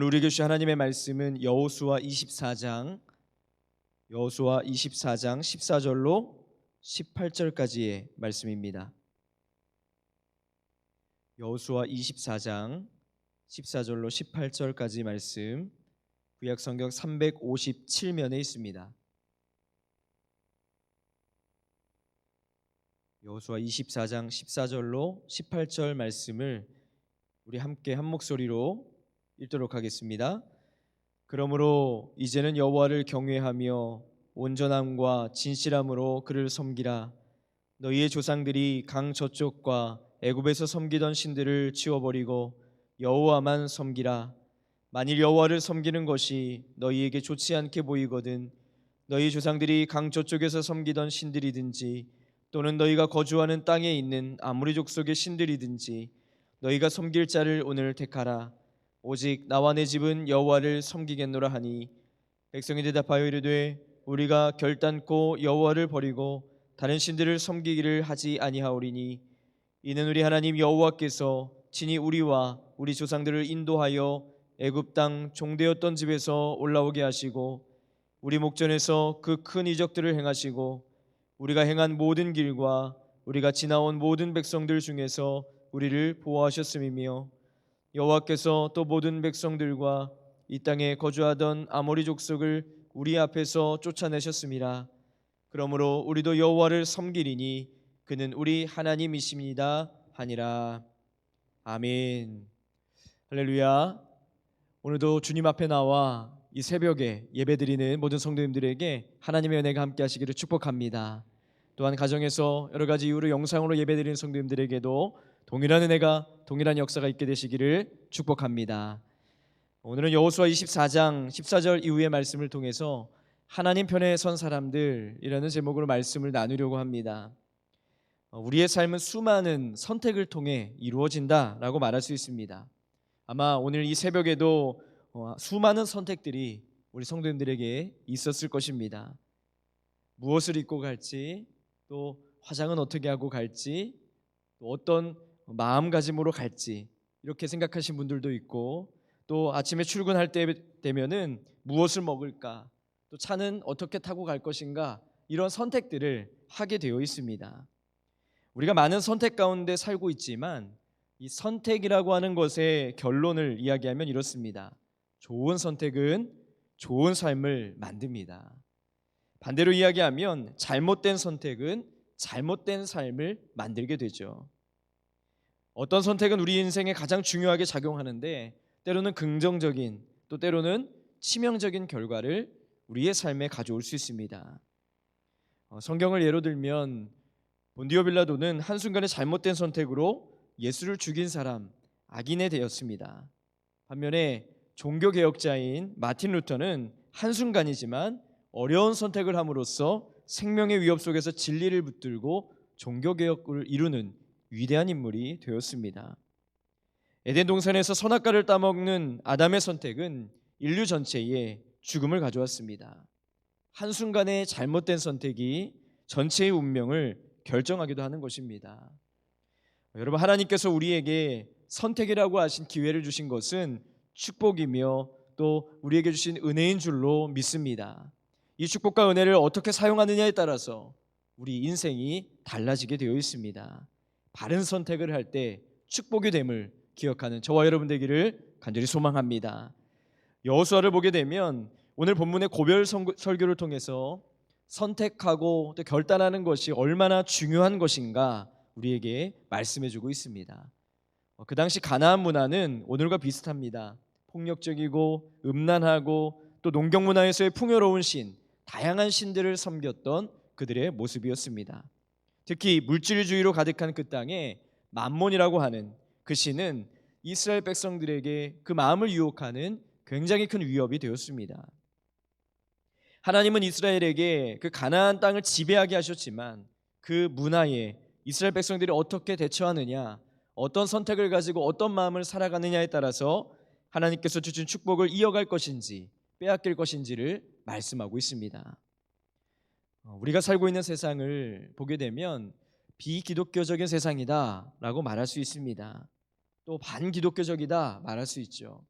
오늘 우리에게 주신 하나님의 말씀은 여호수아 24장 14절로 18절까지의 말씀입니다. 여호수아 24장 14절로 18절까지 말씀, 구약 성경 357면에 있습니다. 여호수아 24장 14절로 18절 말씀을 우리 함께 한 목소리로 읽도록 하겠습니다. 그러므로 이제는 여호와를 경외하며 온전함과 진실함으로 그를 섬기라. 너희의 조상들이 강 저쪽과 애굽에서 섬기던 신들을 치워버리고 여호와만 섬기라. 만일 여호와를 섬기는 것이 너희에게 좋지 않게 보이거든 너희 조상들이 강 저쪽에서 섬기던 신들이든지 또는 너희가 거주하는 땅에 있는 아모리 족속의 신들이든지 너희가 섬길 자를 오늘 택하라. 오직 나와 내 집은 여호와를 섬기겠노라 하니 백성이 대답하여 이르되 우리가 결단코 여호와를 버리고 다른 신들을 섬기기를 하지 아니하오리니 이는 우리 하나님 여호와께서 친히 우리와 우리 조상들을 인도하여 애굽 땅 종되었던 집에서 올라오게 하시고 우리 목전에서 그 큰 이적들을 행하시고 우리가 행한 모든 길과 우리가 지나온 모든 백성들 중에서 우리를 보호하셨음이며 여호와께서 또 모든 백성들과 이 땅에 거주하던 아모리 족속을 우리 앞에서 쫓아내셨음이라. 그러므로 우리도 여호와를 섬기리니 그는 우리 하나님이십니다 하니라. 아멘. 할렐루야. 오늘도 주님 앞에 나와 이 새벽에 예배드리는 모든 성도님들에게 하나님의 은혜가 함께 하시기를 축복합니다. 또한 가정에서 여러 가지 이유로 영상으로 예배드리는 성도님들에게도 동일한 은혜가, 동일한 역사가 있게 되시기를 축복합니다. 오늘은 여호수아 24장 14절 이후의 말씀을 통해서 하나님 편에 선 사람들이라는 제목으로 말씀을 나누려고 합니다. 우리의 삶은 수많은 선택을 통해 이루어진다라고 말할 수 있습니다. 아마 오늘 이 새벽에도 수많은 선택들이 우리 성도님들에게 있었을 것입니다. 무엇을 입고 갈지, 또 화장은 어떻게 하고 갈지, 또 어떤 마음가짐으로 갈지 이렇게 생각하신 분들도 있고, 또 아침에 출근할 때 되면은 무엇을 먹을까, 또 차는 어떻게 타고 갈 것인가, 이런 선택들을 하게 되어 있습니다. 우리가 많은 선택 가운데 살고 있지만 이 선택이라고 하는 것의 결론을 이야기하면 이렇습니다. 좋은 선택은 좋은 삶을 만듭니다. 반대로 이야기하면 잘못된 선택은 잘못된 삶을 만들게 되죠. 어떤 선택은 우리 인생에 가장 중요하게 작용하는데 때로는 긍정적인, 또 때로는 치명적인 결과를 우리의 삶에 가져올 수 있습니다. 성경을 예로 들면 본디오 빌라도는 한순간의 잘못된 선택으로 예수를 죽인 사람, 악인이 되었습니다. 반면에 종교개혁자인 마틴 루터는 한순간이지만 어려운 선택을 함으로써 생명의 위협 속에서 진리를 붙들고 종교개혁을 이루는 위대한 인물이 되었습니다. 에덴 동산에서 선악과를 따먹는 아담의 선택은 인류 전체에 죽음을 가져왔습니다. 한순간의 잘못된 선택이 전체의 운명을 결정하기도 하는 것입니다. 여러분, 하나님께서 우리에게 선택이라고 하신 기회를 주신 것은 축복이며 또 우리에게 주신 은혜인 줄로 믿습니다. 이 축복과 은혜를 어떻게 사용하느냐에 따라서 우리 인생이 달라지게 되어 있습니다. 바른 선택을 할 때 축복이 됨을 기억하는 저와 여러분 되기를 간절히 소망합니다. 여호수아를 보게 되면 오늘 본문의 고별 설교를 통해서 선택하고 또 결단하는 것이 얼마나 중요한 것인가 우리에게 말씀해주고 있습니다. 그 당시 가나안 문화는 오늘과 비슷합니다. 폭력적이고 음란하고 또 농경 문화에서의 풍요로운 신, 다양한 신들을 섬겼던 그들의 모습이었습니다. 특히 물질주의로 가득한 그 땅에 맘몬이라고 하는 그 신은 이스라엘 백성들에게 그 마음을 유혹하는 굉장히 큰 위협이 되었습니다. 하나님은 이스라엘에게 그 가나안 땅을 지배하게 하셨지만 그 문화에 이스라엘 백성들이 어떻게 대처하느냐, 어떤 선택을 가지고 어떤 마음을 살아가느냐에 따라서 하나님께서 주신 축복을 이어갈 것인지 빼앗길 것인지를 말씀하고 있습니다. 우리가 살고 있는 세상을 보게 되면 비기독교적인 세상이다 라고 말할 수 있습니다. 또 반기독교적이다 말할 수 있죠.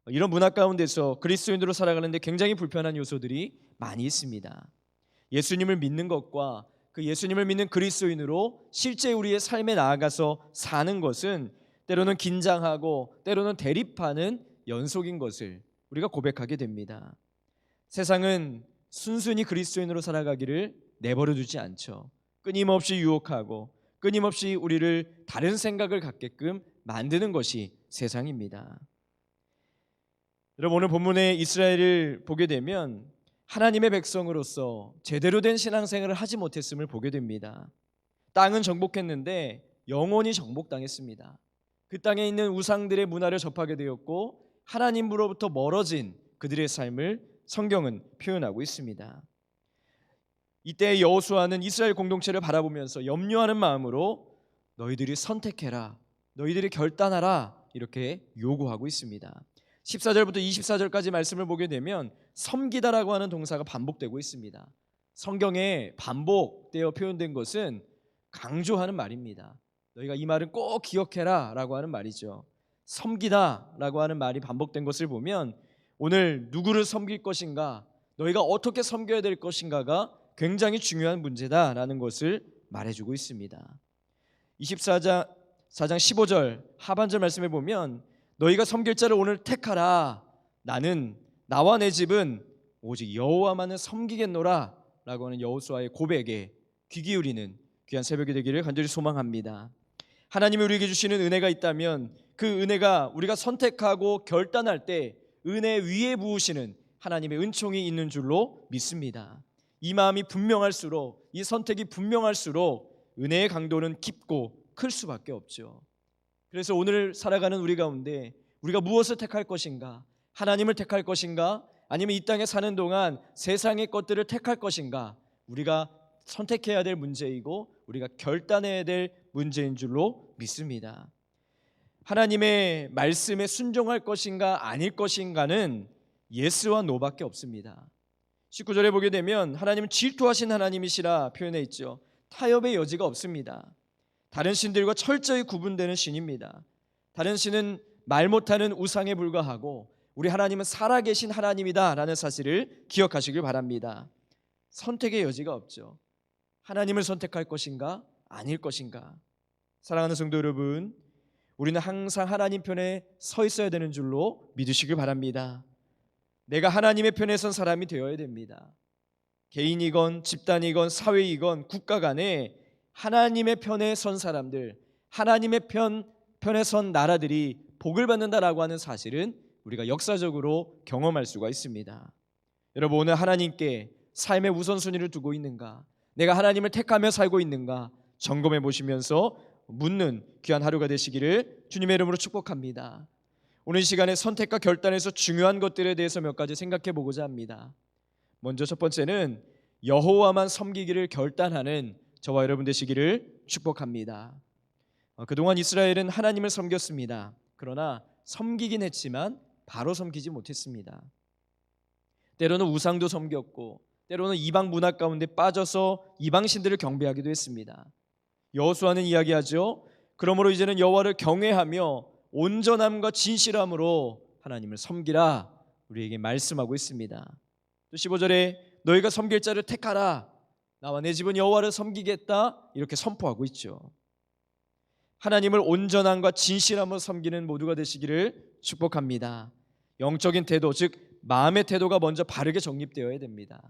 이런 문화 가운데서 그리스도인으로 살아가는데 굉장히 불편한 요소들이 많이 있습니다. 예수님을 믿는 것과 그 예수님을 믿는 그리스도인으로 실제 우리의 삶에 나아가서 사는 것은 때로는 긴장하고 때로는 대립하는 연속인 것을 우리가 고백하게 됩니다. 세상은 순순히 그리스도인으로 살아가기를 내버려 두지 않죠. 끊임없이 유혹하고 끊임없이 우리를 다른 생각을 갖게끔 만드는 것이 세상입니다. 여러분, 오늘 본문의 이스라엘을 보게 되면 하나님의 백성으로서 제대로 된 신앙생활을 하지 못했음을 보게 됩니다. 땅은 정복했는데 영원히 정복당했습니다. 그 땅에 있는 우상들의 문화를 접하게 되었고 하나님으로부터 멀어진 그들의 삶을 성경은 표현하고 있습니다. 이때 여호수아는 이스라엘 공동체를 바라보면서 염려하는 마음으로 너희들이 선택해라, 너희들이 결단하라 이렇게 요구하고 있습니다. 14절부터 24절까지 말씀을 보게 되면 섬기다라고 하는 동사가 반복되고 있습니다. 성경에 반복되어 표현된 것은 강조하는 말입니다. 너희가 이 말은 꼭 기억해라 라고 하는 말이죠. 섬기다 라고 하는 말이 반복된 것을 보면 오늘 누구를 섬길 것인가, 너희가 어떻게 섬겨야 될 것인가가 굉장히 중요한 문제다라는 것을 말해주고 있습니다. 24장 15절 하반절 말씀에 보면 너희가 섬길 자를 오늘 택하라, 나는 나와 내 집은 오직 여호와만을 섬기겠노라 라고 하는 여호수아의 고백에 귀 기울이는 귀한 새벽이 되기를 간절히 소망합니다. 하나님이 우리에게 주시는 은혜가 있다면 그 은혜가 우리가 선택하고 결단할 때 은혜 위에 부으시는 하나님의 은총이 있는 줄로 믿습니다. 이 마음이 분명할수록, 이 선택이 분명할수록 은혜의 강도는 깊고 클 수밖에 없죠. 그래서 오늘 살아가는 우리 가운데 우리가 무엇을 택할 것인가, 하나님을 택할 것인가, 아니면 이 땅에 사는 동안 세상의 것들을 택할 것인가, 우리가 선택해야 될 문제이고 우리가 결단해야 될 문제인 줄로 믿습니다. 하나님의 말씀에 순종할 것인가 아닐 것인가는 예스와 노밖에 없습니다. 19절에 보게 되면 하나님은 질투하신 하나님이시라 표현해 있죠. 타협의 여지가 없습니다. 다른 신들과 철저히 구분되는 신입니다. 다른 신은 말 못하는 우상에 불과하고 우리 하나님은 살아계신 하나님이다라는 사실을 기억하시길 바랍니다. 선택의 여지가 없죠. 하나님을 선택할 것인가 아닐 것인가. 사랑하는 성도 여러분, 우리는 항상 하나님 편에 서 있어야 되는 줄로 믿으시길 바랍니다. 내가 하나님의 편에 선 사람이 되어야 됩니다. 개인이건 집단이건 사회이건 국가 간에 하나님의 편에 선 사람들, 하나님의 편에 선 나라들이 복을 받는다라고 하는 사실은 우리가 역사적으로 경험할 수가 있습니다. 여러분, 오늘 하나님께 삶의 우선순위를 두고 있는가, 내가 하나님을 택하며 살고 있는가 점검해 보시면서 묻는 귀한 하루가 되시기를 주님의 이름으로 축복합니다. 오늘 시간에 선택과 결단에서 중요한 것들에 대해서 몇 가지 생각해 보고자 합니다. 먼저 첫 번째는 여호와만 섬기기를 결단하는 저와 여러분 되시기를 축복합니다. 그동안 이스라엘은 하나님을 섬겼습니다. 그러나 섬기긴 했지만 바로 섬기지 못했습니다. 때로는 우상도 섬겼고 때로는 이방 문화 가운데 빠져서 이방 신들을 경배하기도 했습니다. 여호수아는 이야기하죠. 그러므로 이제는 여호와를 경외하며 온전함과 진실함으로 하나님을 섬기라 우리에게 말씀하고 있습니다. 또 15절에 너희가 섬길 자를 택하라, 나와 내 집은 여호와를 섬기겠다 이렇게 선포하고 있죠. 하나님을 온전함과 진실함으로 섬기는 모두가 되시기를 축복합니다. 영적인 태도, 즉 마음의 태도가 먼저 바르게 정립되어야 됩니다.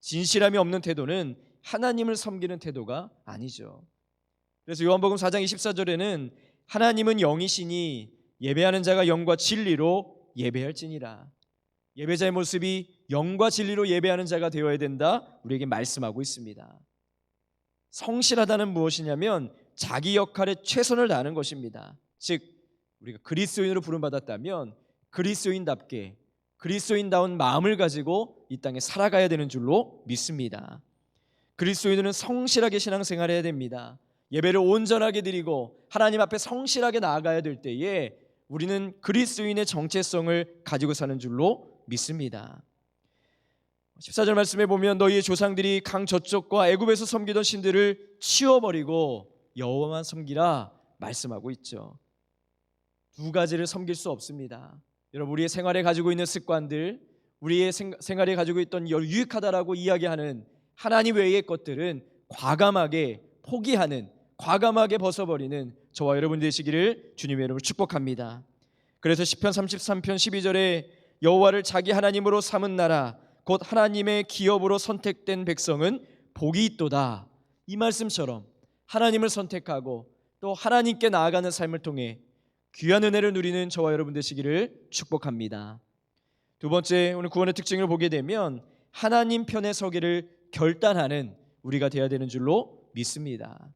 진실함이 없는 태도는 하나님을 섬기는 태도가 아니죠. 그래서 요한복음 4장 24절에는 하나님은 영이시니 예배하는 자가 영과 진리로 예배할지니라. 예배자의 모습이 영과 진리로 예배하는 자가 되어야 된다 우리에게 말씀하고 있습니다. 성실하다는 무엇이냐면 자기 역할에 최선을 다하는 것입니다. 즉 우리가 그리스도인으로 부름받았다면 그리스도인답게 그리스도인다운 마음을 가지고 이 땅에 살아가야 되는 줄로 믿습니다. 그리스도인은 성실하게 신앙생활해야 됩니다. 예배를 온전하게 드리고 하나님 앞에 성실하게 나아가야 될 때에 우리는 그리스도인의 정체성을 가지고 사는 줄로 믿습니다. 14절 말씀에 보면 너희의 조상들이 강 저쪽과 애굽에서 섬기던 신들을 치워버리고 여호와만 섬기라 말씀하고 있죠. 두 가지를 섬길 수 없습니다. 여러분, 우리의 생활에 가지고 있는 습관들, 우리의 생활에 가지고 있던 유익하다라고 이야기하는 하나님 외의 것들은 과감하게 포기하는, 과감하게 벗어버리는 저와 여러분 되시기를 주님의 이름으로 축복합니다. 그래서 시편 33편 12절에 여호와를 자기 하나님으로 삼은 나라 곧 하나님의 기업으로 선택된 백성은 복이 있도다. 이 말씀처럼 하나님을 선택하고 또 하나님께 나아가는 삶을 통해 귀한 은혜를 누리는 저와 여러분 되시기를 축복합니다. 두 번째, 오늘 구원의 특징을 보게 되면 하나님 편에 서기를 결단하는 우리가 되어야 되는 줄로 믿습니다.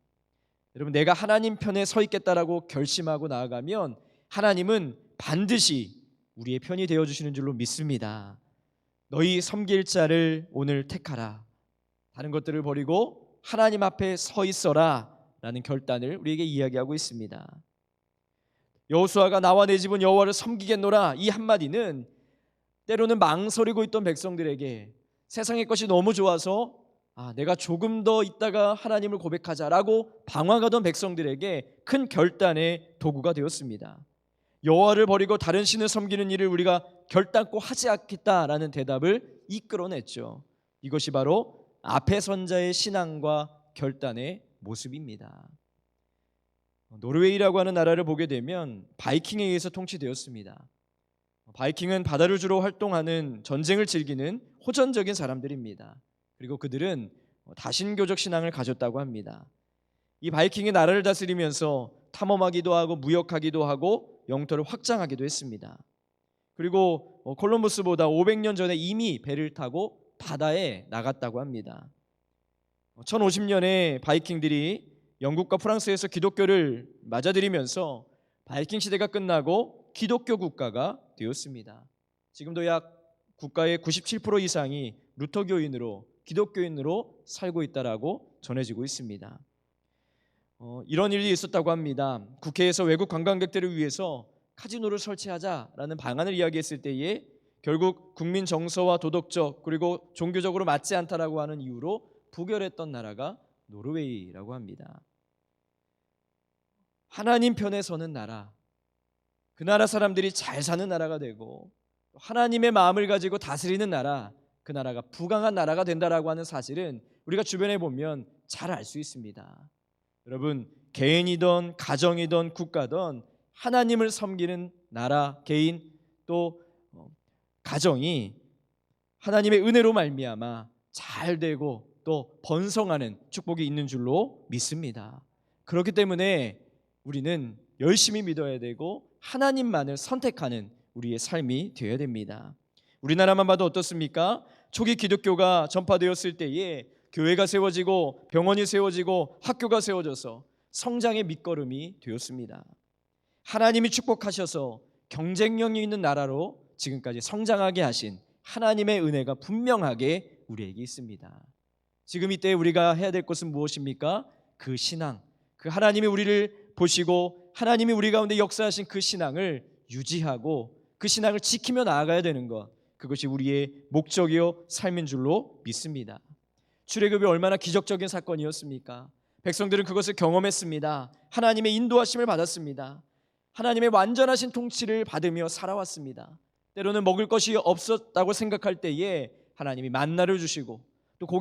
여러분, 내가 하나님 편에 서 있겠다라고 결심하고 나아가면 하나님은 반드시 우리의 편이 되어주시는 줄로 믿습니다. 너희 섬길 자를 오늘 택하라. 다른 것들을 버리고 하나님 앞에 서 있어라 라는 결단을 우리에게 이야기하고 있습니다. 여호수아가 나와 내 집은 여호와를 섬기겠노라, 이 한마디는 때로는 망설이고 있던 백성들에게 세상의 것이 너무 좋아서 내가 조금 더 있다가 하나님을 고백하자라고 방황하던 백성들에게 큰 결단의 도구가 되었습니다. 여호와를 버리고 다른 신을 섬기는 일을 우리가 결단코 하지 않겠다라는 대답을 이끌어냈죠. 이것이 바로 앞에 선자의 신앙과 결단의 모습입니다. 노르웨이라고 하는 나라를 보게 되면 바이킹에 의해서 통치되었습니다. 바이킹은 바다를 주로 활동하는, 전쟁을 즐기는 호전적인 사람들입니다. 그리고 그들은 다신교적 신앙을 가졌다고 합니다. 이 바이킹이 나라를 다스리면서 탐험하기도 하고 무역하기도 하고 영토를 확장하기도 했습니다. 그리고 콜럼버스보다 500년 전에 이미 배를 타고 바다에 나갔다고 합니다. 1050년에 바이킹들이 영국과 프랑스에서 기독교를 맞아들이면서 바이킹 시대가 끝나고 기독교 국가가 되었습니다. 지금도 약 국가의 97% 이상이 루터교인으로, 기독교인으로 살고 있다라고 전해지고 있습니다. 이런 일이 있었다고 합니다. 국회에서 외국 관광객들을 위해서 카지노를 설치하자라는 방안을 이야기했을 때에 결국 국민 정서와 도덕적 그리고 종교적으로 맞지 않다라고 하는 이유로 부결했던 나라가 노르웨이라고 합니다. 하나님 편에 서는 나라, 그 나라 사람들이 잘 사는 나라가 되고 하나님의 마음을 가지고 다스리는 나라, 그 나라가 부강한 나라가 된다라고 하는 사실은 우리가 주변에 보면 잘 알 수 있습니다. 여러분, 개인이든 가정이든 국가든 하나님을 섬기는 나라, 개인 또 가정이 하나님의 은혜로 말미암아 잘 되고 또 번성하는 축복이 있는 줄로 믿습니다. 그렇기 때문에 우리는 열심히 믿어야 되고 하나님만을 선택하는 우리의 삶이 되어야 됩니다. 우리나라만 봐도 어떻습니까? 초기 기독교가 전파되었을 때에 교회가 세워지고 병원이 세워지고 학교가 세워져서 성장의 밑거름이 되었습니다. 하나님이 축복하셔서 경쟁력이 있는 나라로 지금까지 성장하게 하신 하나님의 은혜가 분명하게 우리에게 있습니다. 지금 이때 우리가 해야 될 것은 무엇입니까? 그 신앙, 그 하나님이 우리를 보시고 하나님이 우리 가운데 역사하신 그 신앙을 유지하고 그 신앙을 지키며 나아가야 되는 것, 그것이 우리의 목적이요 삶인 줄로 믿습니다. 출애굽이 얼마나 기적적인 사건이었습니까? 백성들은 그것을 경험했습니다. 하나님의 인도하심을 받았습니다. 하나님의 완전하신 통치를 받으며 살아왔습니다. 때로는 먹을 것이 없었다고 생각할 때에 하나님이 만나를 주시고 또 고기